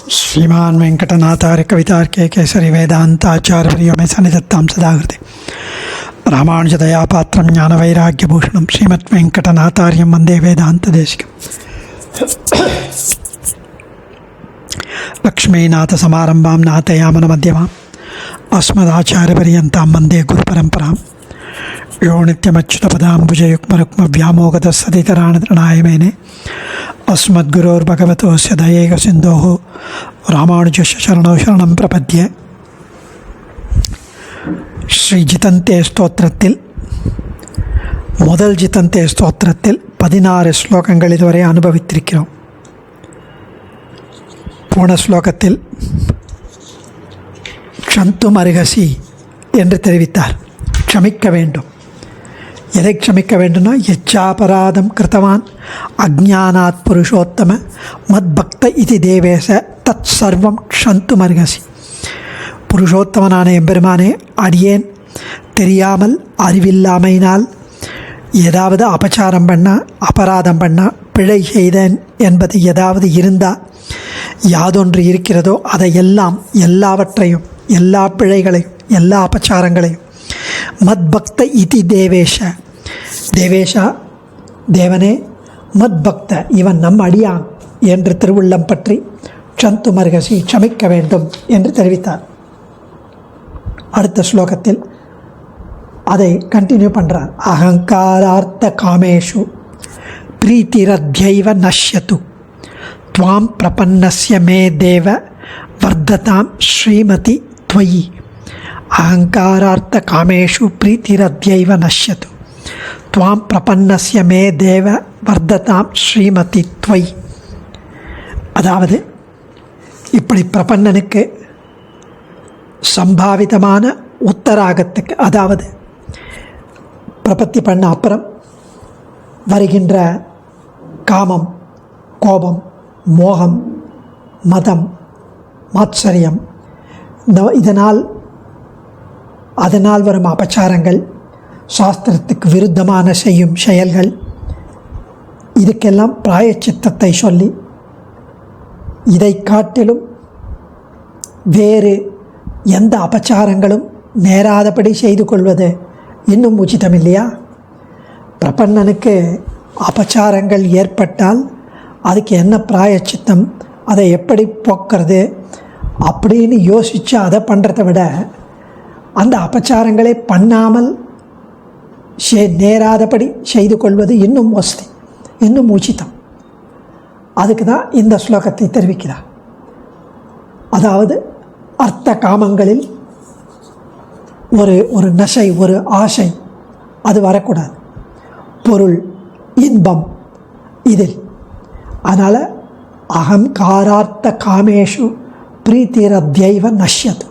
श्रीमान वेंकटनाथार्य कवितार्के केसरी वेदांताचार्यवर्यो मे सन्निधत्तां सदाहृदि रामानुजदया पात्रं ज्ञानवैराग्यभूषणं श्रीमद्वेंकटनाथार्यं वन्दे वेदान्तदेशिकम् लक्ष्मीनाथसमारम्भां नाथयामनमध्यमाम् अस्मदाचार्यपर्यन्तां वन्दे गुरुपरम्परां यो नित्यमच्युतपदाम्बुजयुग्मरुक्मव्यामोगतस्सदितराणतृणाय मेने अस्मद्गुरोर्भगवतोस्य दयैकसिन्धोः रामानुजस्य शरणौ शरणं प्रपद्ये. ஸ்ரீ ஜிதந்தே ஸ்தோத்திரத்தில் முதல் ஜிதந்தே ஸ்தோத்திரத்தில் 16 ஸ்லோகங்கள் இதுவரை அனுபவித்திருக்கிறோம். போன ஸ்லோகத்தில் க்ஷந்தும் அருகசி என்று தெரிவித்தார். க்ஷமிக்க வேண்டும். எதை க்ஷமிக்க வேண்டும்னா, யச்சாபராதம் கிருத்தவான் அஜ்ஞானாத் புருஷோத்தம மத்பக்த இது தேவேச தத் சர்வம் க்ஷந்தும் அருகசி. புருஷோத்தமனான எம்பெருமானே, அடியேன் தெரியாமல் அறிவில்லாமையினால் ஏதாவது அபச்சாரம் பண்ணால், அபராதம் பண்ணால், பிழை செய்தேன் என்பது ஏதாவது இருந்தால், யாதொன்று இருக்கிறதோ அதையெல்லாம், எல்லாவற்றையும், எல்லா பிழைகளையும், எல்லா அபச்சாரங்களையும் மத்பக்த இதி தேவேஷ, தேவேஷா தேவனே, மத்பக்த இவன் நம் அடியான் என்று திருவுள்ளம் பற்றி க்ஷந்து மர்கசி க்ஷமிக்க வேண்டும் என்று தெரிவித்தார். அடுத்த ஸ்லோகத்தில் அதை கண்டினியூ பண்ணுறார். அகங்காரார்த்த காமேஷு பிரீத்திரத்யைவ நஷ்யது த்வாம் பிரபன்னஸ்ய மே தேவ வர்ததாம் ஸ்ரீமதி த்வயி. அகங்காரார்த்த காமேஷு பிரீத்திரத்யைவ நஷ்யது த்வாம் பிரபன்னஸ்ய மே தேவ வர்ததாம் ஸ்ரீமதி த்வயி. அதாவது, இப்படி பிரபன்னனுக்கு சம்பாவிதமான உத்தராகத்துக்கு, அதாவது பிரபத்தி பண்ண அப்புறம் வருகின்ற காமம், கோபம், மோகம், மதம், மாத்சரியம், அதனால் வரும் அபச்சாரங்கள், சாஸ்திரத்துக்கு விருத்தமான செய்யும் செயல்கள், இதுக்கெல்லாம் பிராயச்சித்தத்தை சொல்லி, இதை காட்டிலும் வேறு எந்த அபச்சாரங்களும் நேராதபடி செய்து கொள்வது இன்னும் உச்சிதம் இல்லையா? பிரபன்னனுக்கு அபச்சாரங்கள் ஏற்பட்டால் அதுக்கு என்ன பிராயச்சித்தம், அதை எப்படி போக்குறது அப்படின்னு யோசித்து அதை பண்ணுறதை விட, அந்த அபச்சாரங்களை பண்ணாமல் நேராதபடி செய்து கொள்வது இன்னும் வசதி, இன்னும் உச்சிதம். அதுக்கு தான் இந்த ஸ்லோகத்தை தெரிவிக்கிறார். அதாவது, அர்த்த காமங்களில் ஒரு நசை, ஒரு ஆசை அது வரக்கூடாது. பொருள், இன்பம் இதில். அதனால் அகங்காரார்த்த காமேஷு பிரீத்திரத்யைவ நஷ்யது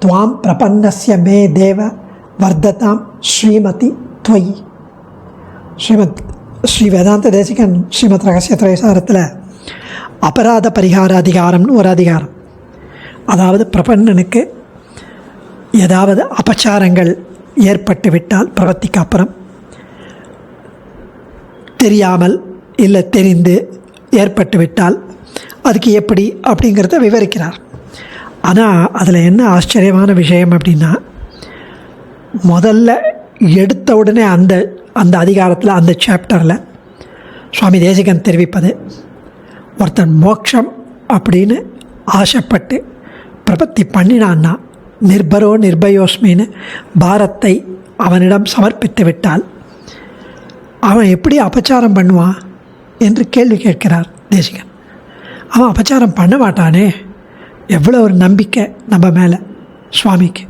த்வாம் பிரபன்னஸ்ய மே தேவ வர்ததாம் ஸ்ரீமதி த்வயி. ஸ்ரீ வேதாந்த தேசிகன் ஸ்ரீமத் ரகசிய திரைசாரத்தில் அபராத பரிகார அதிகாரம்னு ஒரு அதிகாரம். அதாவது, பிரபன்னனுக்கு ஏதாவது அபச்சாரங்கள் ஏற்பட்டு விட்டால், பிரபத்திக்கு அப்புறம் தெரியாமல் இல்லை தெரிந்து ஏற்பட்டு விட்டால் அதுக்கு எப்படி அப்படிங்கிறத விவரிக்கிறார். ஆனால் அதில் என்ன ஆச்சரியமான விஷயம் அப்படின்னா, முதல்ல எடுத்த உடனே அந்த அதிகாரத்தில், அந்த சாப்டரில் சுவாமி தேசிகன் தெரிவிப்பது, ஒருத்தன் மோட்சம் அப்படின்னு ஆசைப்பட்டு பிரபத்தி பண்ணினான்னா, நிர்பரோ நிர்பயோஸ்மின்னு பாரத்தை அவனிடம் சமர்ப்பித்து விட்டால் அவன் எப்படி அபச்சாரம் பண்ணுவான் என்று கேள்வி கேட்கிறார் தேசிகன். அவன் அபச்சாரம் பண்ண மாட்டானே, எவ்வளோ ஒரு நம்பிக்கை நம்ம மேலே சுவாமிக்கு.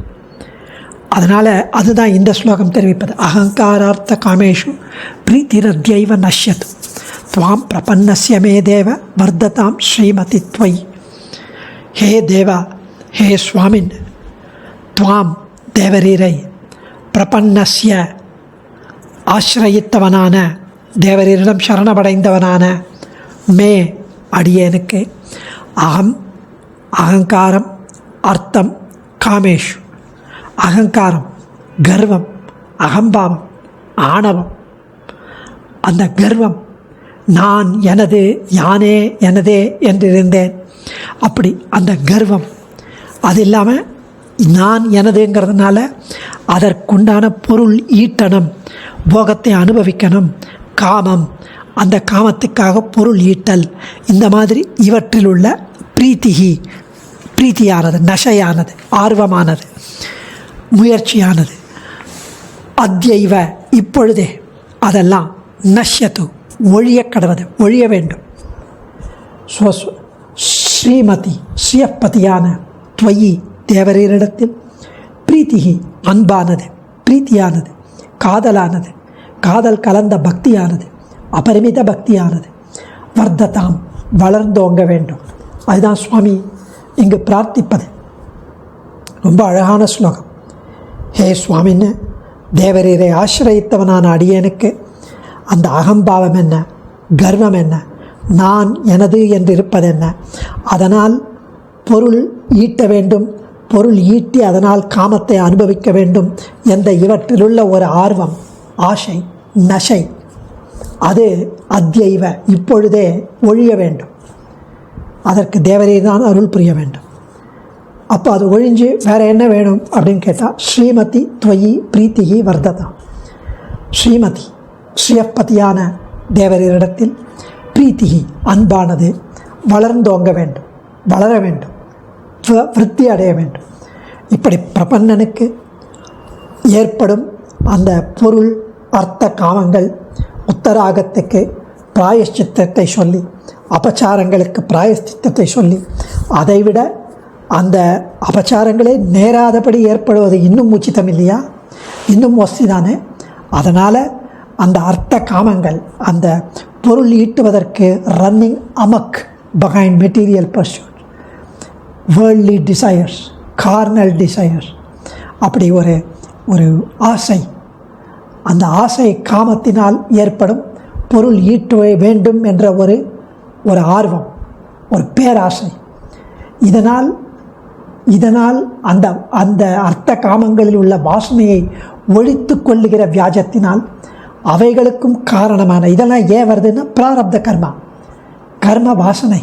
அதனால் அதுதான் இந்த ஸ்லோகம் தெரிவிப்பது. அகங்காரார்த்த காமேஷு பிரீத்திரத்யைவ நஷ்யது த்வாம் பிரபன்னஸ்ய மே தேவ வர்ததாம் ஸ்ரீமதி த்வயி. ஹே தேவா, ஹே சுவாமின், துவாம் தேவரீரை, பிரபன்னஸ்ய ஆசிரயித்தவனான, தேவரீரிடம் சரணமடைந்தவனான, மே அடியேனுக்கு, அகங்காரம், அர்த்தம், காமேஷு, அகங்காரம், கர்வம், அகம்பாவம், ஆணவம், அந்த கர்வம், நான், எனது, யானே, எனதே என்றிருந்தேன், அப்படி அந்த கர்வம், அது இல்லாமல் நான் எனதுங்கிறதுனால அதற்குண்டான பொருள் ஈட்டணும், போகத்தை அனுபவிக்கணும், காமம், அந்த காமத்துக்காக பொருள் ஈட்டல், இந்த மாதிரி இவற்றில் உள்ள பிரீத்தியானது, நஷையானது, ஆர்வமானது, முயற்சியானது, அத்யைவ இப்பொழுதே அதெல்லாம் நஷ்யத்து ஒழிய கடவது, ஒழிய வேண்டும். ஸ்ரீமதி ஸ்ரீயப்பதியான துவயி தேவரீரிடத்தில் பிரீத்திகி அன்பானது, பிரீத்தியானது, காதலானது, காதல் கலந்த பக்தியானது, அபரிமித பக்தியானது, வர்த்ததாம் வளர்ந்தோங்க வேண்டும். அதுதான் சுவாமி இங்கு பிரார்த்திப்பது. ரொம்ப அழகான ஸ்லோகம். ஹே சுவாமின்னு தேவரீரை ஆசிரியத்தவனான அடியேனுக்கு அந்த அகம்பாவம் என்ன, கர்வம் என்ன, நான் எனது என்று இருப்பது என்ன, அதனால் பொருள் ஈட்ட வேண்டும், பொருள் ஈட்டி அதனால் காமத்தை அனுபவிக்க வேண்டும் என்ற இவற்றிலுள்ள ஒரு ஆர்வம், ஆசை, நசை, அது அத்யைவ இப்பொழுதே ஒழிய வேண்டும். அதற்கு தேவரீர் தான் அருள் புரிய வேண்டும். அப்போ அது ஒழிஞ்சு வேறு என்ன வேணும் அப்படின்னு கேட்டால், ஸ்ரீமதி துவயி பிரீத்திகி வர்த்ததா. ஸ்ரீமதி ஸ்ரீயப்பதியான தேவரீரிடத்தில் பிரீத்திகி அன்பானது வளர்ந்தோங்க வேண்டும், வளர வேண்டும், விருத்தி அடைய வேண்டும். இப்படி பிரபன்னனுக்கு ஏற்படும் அந்த பொருள் அர்த்த காமங்கள் உத்தராகத்துக்கு பிராயஷ்சித்தத்தை சொல்லி, அபச்சாரங்களுக்கு பிராயஷ்சித்தத்தை சொல்லி, அதைவிட அந்த அபச்சாரங்களே நேராதபடி ஏற்படுவது இன்னும் உச்சிதம் இல்லையா, இன்னும் வசதி தானே. அதனால் அந்த அர்த்த காமங்கள், அந்த பொருள் ஈட்டுவதற்கு running amok behind material pursuit, worldly desires, carnal desires, அப்படி ஒரு ஆசை, அந்த ஆசை காமத்தினால் ஏற்படும் பொருள் ஈட்ட வேண்டும் என்ற ஒரு ஆர்வம், ஒரு பேராசை, இதனால் அந்த அந்த அர்த்த காமங்களில் உள்ள வாசனையை ஒழித்து கொள்ளுகிற வியாஜத்தினால் அவைகளுக்கும் காரணமான இதெல்லாம் ஏன் வருதுன்னா பிராரப்த கர்ம வாசனை,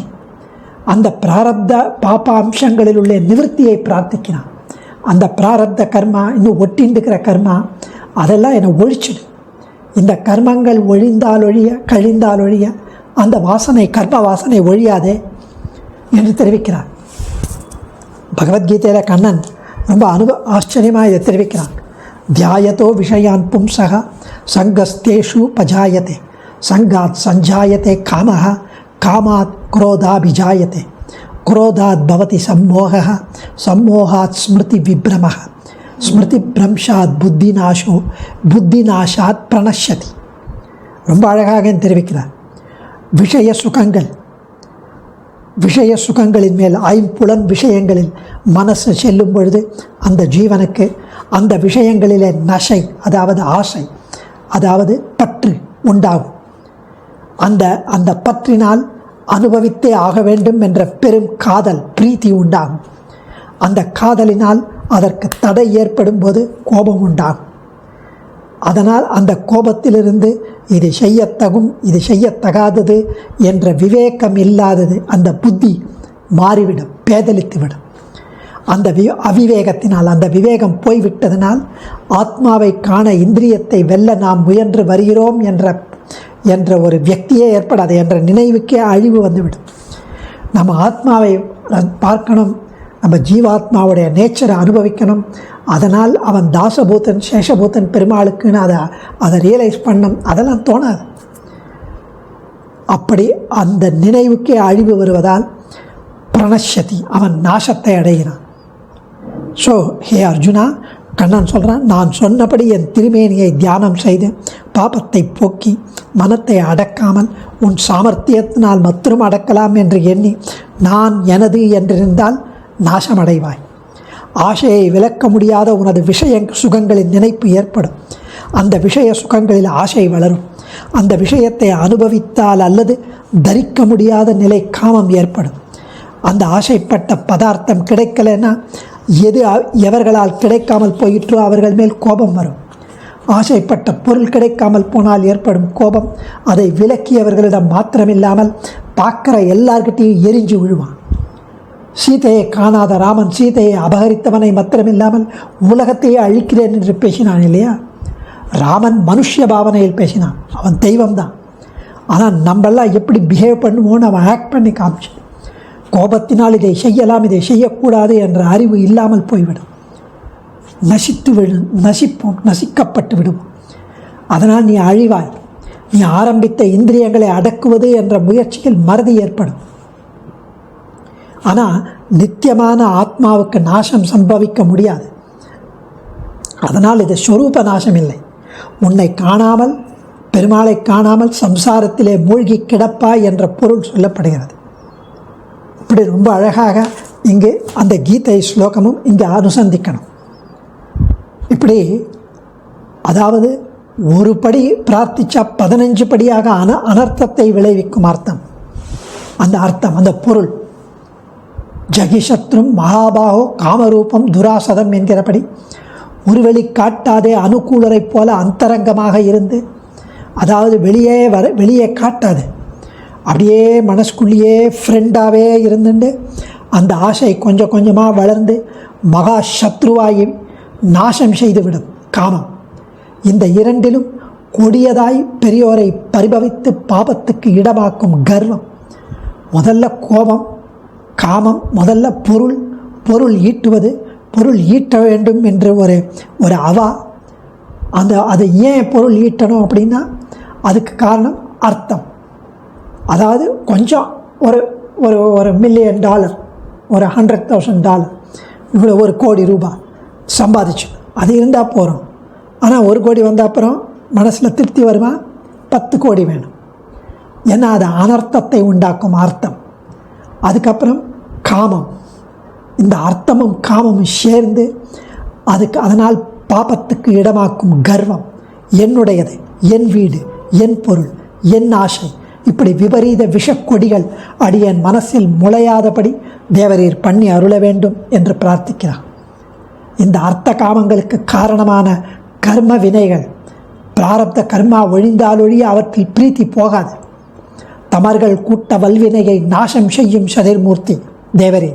அந்த பிராரப்த பாபாம்சங்களில் உள்ள நிவர்த்தியை பிரார்த்திக்கிறான். அந்த பிராரப்த கர்மா, இன்னும் ஒட்டின்டுக்கிற கர்மா, அதெல்லாம் என்னை ஒழிச்சிடு. இந்த கர்மங்கள் கழிந்தால் ஒழிய அந்த வாசனை, கர்ம வாசனை ஒழியாதே என்று தெரிவிக்கிறார். பகவத்கீதையில் கண்ணன் ரொம்ப ஆச்சரியமாக இதை தெரிவிக்கிறான். தியாயத்தோ விஷயான் பும்சக சங்கஸ்தேஷு பஜாயத்தே, சங்காத் சஞ்சாயத்தே காமஹ, காமாத் குரோதாபிஜாயத்தே, குரோதாத் பவதி சம்மோக, சம்மோகாத் ஸ்மிருதி விப்ரமஹ, ஸ்மிருதி பிரம்ஷாத் புத்திநாசோ, புத்திநாசாத் பிரணஷ்யதி. ரொம்ப அழகாக தெரிவிக்கிறார். விஷய சுகங்களின் மேல், ஐம்புலன் விஷயங்களில் மனசு செல்லும் பொழுது அந்த ஜீவனுக்கு அந்த விஷயங்களிலே நசை, அதாவது ஆசை, அதாவது பற்று உண்டாகும். அந்த பற்றினால் அனுபவித்தே ஆக வேண்டும் என்ற பெரும் காதல், பிரீத்தி உண்டாகும். அந்த காதலினால் அதற்கு தடை ஏற்படும் போது கோபம் உண்டாகும். அதனால் அந்த கோபத்திலிருந்து இது செய்யத்தகும், இது செய்யத்தகாதது என்ற விவேகம் இல்லாதது, அந்த புத்தி மாறிவிடும், பேதலித்துவிடும். அந்த அவிவேகத்தினால், அந்த விவேகம் போய்விட்டதனால் ஆத்மாவை காண இந்திரியத்தை வெல்ல நாம் முயன்று வருகிறோம் என்ற ஒரு வியக்தியே ஏற்படாது, என்ற நினைவுக்கே அழிவு வந்துவிடும். நம்ம ஆத்மாவை பார்க்கணும், நம்ம ஜீவாத்மாவுடைய நேச்சரை அனுபவிக்கணும். அதனால் அவன் தாசபூதன், சேஷபூதன் பெருமாளுக்குன்னு அதை ரியலைஸ் பண்ணணும், அதெல்லாம் தோணாது. அப்படி அந்த நினைவுக்கே அழிவு வருவதால் பிரணஷ்யதி, அவன் நாசத்தை அடைகிறான். ஸோ ஹே அர்ஜுனா, கண்ணன் சொல்கிறான், நான் சொன்னபடி என் திருமேனியை தியானம் செய்து பாபத்தை போக்கி மனத்தை அடக்காமல் உன் சாமர்த்தியத்தினால் மற்றும் அடக்கலாம் என்று எண்ணி நான் எனது என்றிருந்தால் நாசமடைவாய். ஆசையை விலக்க முடியாத உனது விஷய சுகங்களின் நினைப்பு ஏற்படும். அந்த விஷய சுகங்களில் ஆசை வளரும். அந்த விஷயத்தை அனுபவித்தால் அல்லது தரிக்க முடியாத நிலை காமம் ஏற்படும். அந்த ஆசைப்பட்ட பதார்த்தம் கிடைக்கலைன்னா எவர்களால் கிடைக்காமல் போயிற்றோ அவர்கள் மேல் கோபம் வரும். ஆசைப்பட்ட பொருள் கிடைக்காமல் போனால் ஏற்படும் கோபம், அதை விலக்கியவர்களிடம் மாத்திரமில்லாமல் பார்க்குற எல்லார்கிட்டையும் எரிஞ்சு விழுவான். சீதையை காணாத ராமன் சீதையை அபகரித்தவனை மாத்திரமில்லாமல் உலகத்தையே அழிக்கிறேன் என்று பேசினான் இல்லையா? ராமன் மனுஷ்ய பாவனையில் பேசினான், அவன் தெய்வம்தான். ஆனால் நம்மெல்லாம் எப்படி பிஹேவ் பண்ணுவோன்னு அவன் ஆக்ட் பண்ணி காமிச்சு. கோபத்தினால் இதை செய்யலாம், இதை செய்யக்கூடாது என்ற அறிவு இல்லாமல் போய்விடும். நசிப்போம், நசிக்கப்பட்டு விடுவோம். அதனால் நீ அழிவாய். நீ ஆரம்பித்த இந்திரியங்களை அடக்குவது என்ற முயற்சியில் மறதி ஏற்படும். ஆனால் நித்தியமான ஆத்மாவுக்கு நாசம் சம்பவிக்க முடியாது. அதனால் இது ஸ்வரூப நாசம் இல்லை. உன்னை காணாமல், பெருமாளை காணாமல் சம்சாரத்திலே மூழ்கி கிடப்பாய் என்ற பொருள் சொல்லப்படுகிறது. இப்படி ரொம்ப அழகாக இங்கு அந்த கீதை ஸ்லோகமும் இங்கே அனுசந்திக்கணும். இப்படி அதாவது ஒரு படி பிரார்த்திச்சா 15 படியாக அனர்த்தத்தை விளைவிக்கும் அர்த்தம். அந்த அர்த்தம், அந்த பொருள் ஜகிஷத்ரும் மகாபாகோ காமரூபம் துராசதம் என்கிறபடி உருவெளி காட்டாதே அனுகூலரைப் போல அந்தரங்கமாக இருந்து, அதாவது வெளியே காட்டாது, அப்படியே மனசுக்குள்ளேயே ஃப்ரெண்டாகவே இருந்துட்டு அந்த ஆசை கொஞ்சம் கொஞ்சமாக வளர்ந்து மகா சத்ருவாகி நாசம் செய்துவிடும் காமம். இந்த இரண்டிலும் கொடியதாய் பெரியோரை பரிபவித்து பாபத்துக்கு இடமாக்கும் கர்வம். முதல்ல கோபம், காமம், முதல்ல பொருள் ஈட்டுவது, பொருள் ஈட்ட வேண்டும் என்று ஒரு அவா. அது ஏன் பொருள் ஈட்டணும் அப்படின்னா அதுக்கு காரணம் அர்த்தம். அதாவது கொஞ்சம் ஒரு $1 மில்லியன், ஒரு $100,000, இவ்வளோ 1 கோடி ரூபாய் சம்பாதிச்சு அது இருந்தால் போகிறோம். ஆனால் 1 கோடி வந்த அப்புறம் மனசில் திருப்தி வருமா? 10 கோடி வேணும். ஏன்னா அது அனர்த்தத்தை உண்டாக்கும் அர்த்தம். அதுக்கப்புறம் காமம். இந்த அர்த்தமும் காமமும் சேர்ந்து அதனால் பாபத்துக்கு இடமாக்கும் கர்வம். என்னுடையது, என் வீடு, என் பொருள், என் ஆசை, இப்படி விபரீத விஷக்கொடிகள் அடியேன் மனசில் முளையாதபடி தேவரீர் பண்ணி அருள வேண்டும் என்று பிரார்த்திக்கிறார். இந்த அர்த்த காமங்களுக்கு காரணமான கர்ம வினைகள், பிராரப்த கர்மா ஒழிந்தாலொழிய அவற்றில் பிரீத்தி போகாது. தமர்கள் கூட்ட வல்வினையை நாசம் செய்யும் சதிர்மூர்த்தி தேவரே,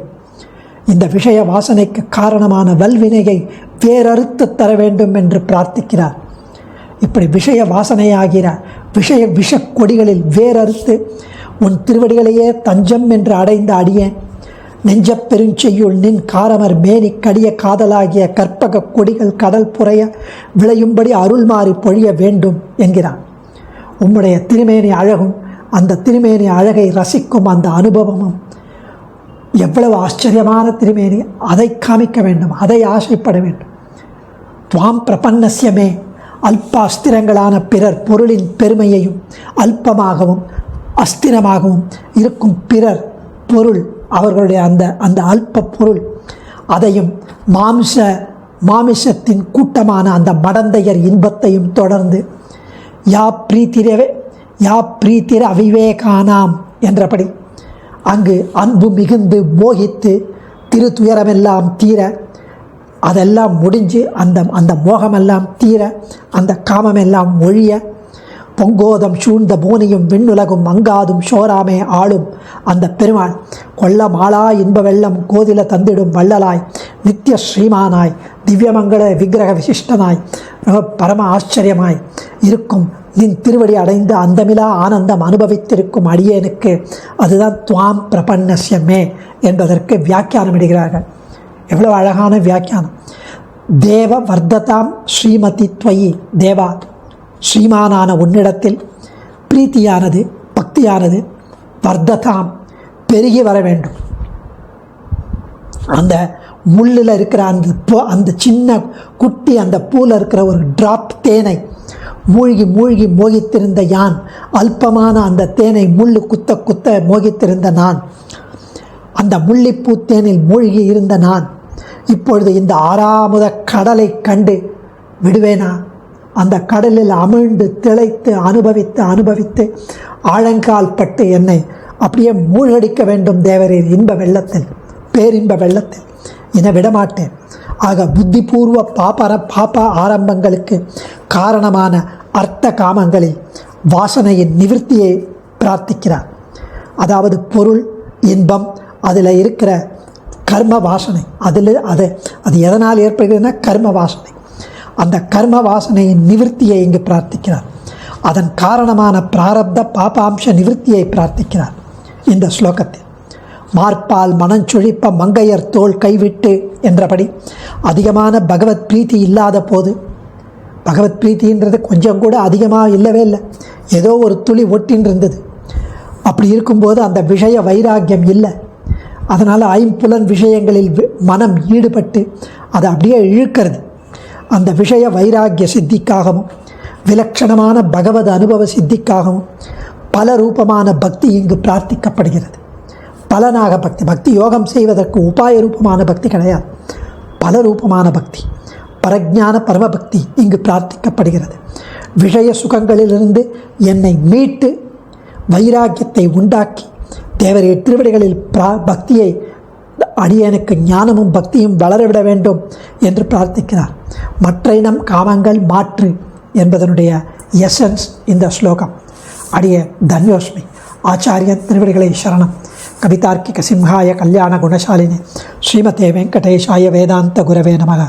இந்த விஷய வாசனைக்கு காரணமான வல்வினையை வேறறுத்து தர வேண்டும் என்று பிரார்த்திக்கிறார். இப்படி விஷய வாசனையாகிற விஷக்கொடிகளில் வேறறுத்து உன் திருவடிகளையே தஞ்சம் என்று அடைந்த அடியேன் நெஞ்சப் பெருஞ்செய்யுள் நின் காரமர் மேனி கடிய காதலாகிய கற்பக கொடிகள் கடல் புறைய விளையும்படி அருள்மாறி பொழிய வேண்டும் என்கிறான். உம்முடைய திருமேனி அழகும் அந்த திருமேனி அழகை ரசிக்கும் அந்த அனுபவமும் எவ்வளவு ஆச்சரியமான திருமேனி, அதை காமிக்க வேண்டும், அதை ஆசைப்பட வேண்டும். துவாம் பிரபன்னஸ்யமே, அல்ப அஸ்திரங்களான பிறர் பொருளின் பெருமையையும் அல்பமாகவும் அஸ்திரமாகவும் இருக்கும் பிறர் பொருள், அவர்களுடைய அந்த அல்ப பொருள், அதையும் மாமிசத்தின் கூட்டமான அந்த மடந்தையர் இன்பத்தையும் தொடர்ந்து யா பிரீத்திர அவிவேகானாம் என்றபடி அங்கு அன்பு மிகுந்து மோகித்து திருத்துயரமெல்லாம் தீர, அதெல்லாம் முடிஞ்சு அந்த மோகமெல்லாம் தீர, அந்த காமமெல்லாம் ஒழிய, பொங்கோதம் சூழ்ந்த போனியும் விண்ணுலகும் அங்காதும் சோராமே ஆளும் அந்த பெருமாள் கொல்ல மாளா இன்ப வெள்ளம் கோதில தந்திடும் வள்ளலாய் நித்திய ஸ்ரீமானாய் திவ்யமங்கள விக்கிரக விசிஷ்டனாய் பரம ஆச்சரியமாய் இருக்கும் நின் திருவடி அடைந்த அந்தமிலா ஆனந்தம் அனுபவித்திருக்கும் அடியேனுக்கு அதுதான் துவாம் பிரபன்னஸ்யமே என்பதற்கு வியாக்கியானம் இடுகிறார்கள். எவ்வளோ அழகான வியாக்கியானம். தேவ வர்த்ததாம் ஸ்ரீமதி துவயி, தேவா ஸ்ரீமானான உன்னிடத்தில் பிரீத்தியானது, பக்தியானது வர்த்ததாம் பெருகி வர வேண்டும். அந்த முள்ளில் இருக்கிற அந்த சின்ன குட்டி அந்த பூவில் இருக்கிற ஒரு டிராப் தேனை மூழ்கி மூழ்கி மோகித்திருந்த யான், அல்பமான அந்த தேனை முள்ளு குத்த குத்த மோகித்திருந்த நான், அந்த முள்ளிப்பூ தேனில் மூழ்கி இருந்த நான் இப்பொழுது இந்த ஆறாமுத கடலை கண்டு விடுவேனா? அந்த கடலில் அமிழ்ந்து திளைத்து அனுபவித்து ஆழங்கால் பட்டு என்னை அப்படியே மூழ்கடிக்க வேண்டும் தேவரீர் இன்ப வெள்ளத்தில், பேரின்ப வெள்ளத்தில். என விடமாட்டேன். ஆக புத்திபூர்வ பாப ஆரம்பங்களுக்கு காரணமான அர்த்த காமங்களில் வாசனையின் நிவிற்த்தியை பிரார்த்திக்கிறார். அதாவது பொருள், இன்பம், அதில் இருக்கிற கர்ம வாசனை. அது எதனால் ஏற்படுகிறதுனா கர்ம வாசனை. அந்த கர்ம வாசனையின் நிவிற்த்தியை இங்கு பிரார்த்திக்கிறார். அதன் காரணமான பிராரப்த பாபாம்ச நிவிற்த்தியை பிரார்த்திக்கிறார் இந்த ஸ்லோகத்தில். மார்பால் மனஞ்சொழிப்ப மங்கையர் தோல் கைவிட்டு என்றபடி அதிகமான பகவத் பிரீத்தி இல்லாத போது, பகவத் பிரீத்தின்றது கொஞ்சம் கூட அதிகமாக இல்லவே இல்லை, ஏதோ ஒரு துளி ஒட்டின்னு இருந்தது. அப்படி இருக்கும்போது அந்த விஷய வைராக்கியம் இல்லை. அதனால் ஐம்புலன் விஷயங்களில் மனம் ஈடுபட்டு அதை அப்படியே இழுக்கிறது. அந்த விஷய வைராக்கிய சித்திக்காகவும் விலட்சணமான பகவத் அனுபவ சித்திக்காகவும் பல ரூபமான பக்தி இங்கு பிரார்த்திக்கப்படுகிறது. பலனாக பக்தி, பக்தி யோகம் செய்வதற்கு உபாய ரூபமான பக்தி கிடையாது, பல ரூபமான பக்தி, பரஜான பரமபக்தி இங்கு பிரார்த்திக்கப்படுகிறது. விஷய சுகங்களிலிருந்து என்னை மீட்டு வைராக்கியத்தை உண்டாக்கி தேவரைய திருவடிகளில் பக்தியை அடியனுக்கு ஞானமும் பக்தியும் வளரவிட வேண்டும் என்று பிரார்த்திக்கிறார். மற்ற இனம் காமங்கள் மாற்று என்பதனுடைய எசன்ஸ் இந்த ஸ்லோகம். அடிய தன்யோஸ்மி. ஆச்சாரியன் திருவடிகளை சரணம். கவிதார்க்கிக சிம்ஹாய கல்யாண குணசாலினி ஸ்ரீமதே வெங்கடேஷாய வேதாந்த குரவே நமக.